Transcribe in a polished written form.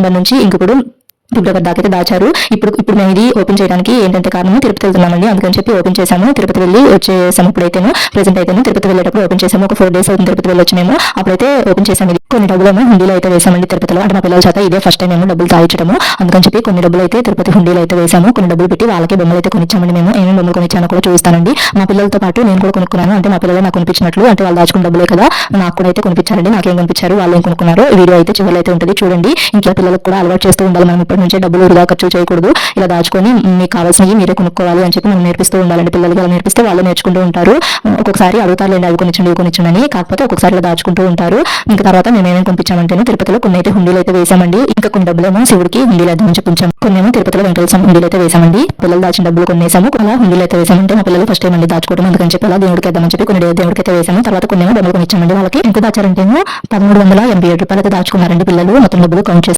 November నుంచి ఇంకొకడు ఫిబ్రవరి దాకా అయితే దాచారు. ఇప్పుడు మేము ఇది ఓపెన్ చేయడానికి ఏంటంటే కారణం, తిరుపతి వెళ్తున్నామండి, అందుకని చెప్పి ఓపెన్ చేసాము. తిరుపతి వెళ్ళి వచ్చేసాము. ఇప్పుడైతేను ప్రెసెంట్ అయితేను తిరుపతి వెళ్ళేటప్పుడు ఓపెన్ చేసాము. ఒక 4 days అవుతుంది తిరుపతి వెళ్ళొచ్చు మేము. అప్పుడైతే ఓపెన్ చేసాము. ఇది కొన్ని డబ్బులు హుండీలో అయితే వేసామండి తిరుపతిలో. అంటే మా పిల్లల చేత ఇదే ఫస్ట్ టైం మేము డబ్బులు తాగించడము, అందుకని చెప్పి కొన్ని డబ్బులు అయితే తిరుపతి హుండీలో అయితే వేసాము. కొన్ని డబ్బులు పెట్టి వాళ్ళకి బొమ్మలు అయితే కొనిచ్చామండి. మేము ఏమేమి బొమ్మలు కొనిచ్చానో కూడా చూస్తానండి. మా పిల్లలతో పాటు నేను కూడా కొనుక్కున్నాను. అంటే మా పిల్లలు నాకు కొనిపించినట్లు, అంటే వాళ్ళు దాచుకున్న డబ్బులే కదా, నాకు కూడా అయితే కొనిపించారండి. నాకేం కొనిపించారు, వాళ్ళు ఏం కొనుక్కున్నారో ఈ వీడియో అయితే చివరిలో అయితే ఉంటుంది, చూడండి. ఇంకా పిల్లలకు కూడా అలవాటు చేస్తూ ఉండాలి. మనం ఇప్పటి నుంచే డబ్బులు వృధా ఖర్చు చేయకూడదు. ఇలా దాచుకొని మీకు కావాల్సినవి మీరే కొనుక్కోవాలి అని చెప్పి మనం నేర్పిస్తూ ఉండాలండి. పిల్లలకి అలా నేర్పిస్తే వాళ్ళు నేర్చుకుంటూ ఉంటారు. ఒక్కొక్కసారి అడుగుతారులేండి, అవి కొనిచ్చండి ఇవి కొనిచ్చండి, కాకపోతే ఒక్కొక్కసారి ఇలా దాచుకుంటూ ఉంటారు. ఇంకా తర్వాత మేము ఏమేమి కొనిపించామంటే తిరుపతిలో కొన్ని అయితే హుండీలు అయితే వేసామండి. ఇంకా కొన్ని డబ్బులేమో శివుడికి హుండీలు వేద్దామని చెప్పించాము. కొన్ని ఏమో తిరుపతిలో వెంకటేశ్వర హుండీలు అయితే వేసామండి. పిల్లలు దాచిన డబ్బులు కొన్ని వేసాము, అలా హుండీలు అయితే వేసామంటే మా పిల్లలు ఫస్ట్ టైం అండి దాచుకోవడం, అందుకని చెప్పి అలా దేవుడికి వేద్దామని చెప్పి కొన్ని దేవుడికి అయితే వేసాము. తర్వాత కొన్ని ఏమో డబ్బులు కొనిచ్చామండి. వాళ్ళకి ఎంత దాచారంటే 1387 రూపాయలు అయితే దాచుకున్నారండి పిల్లలు. మొత్తం డబ్బులు కౌంట్ చేసి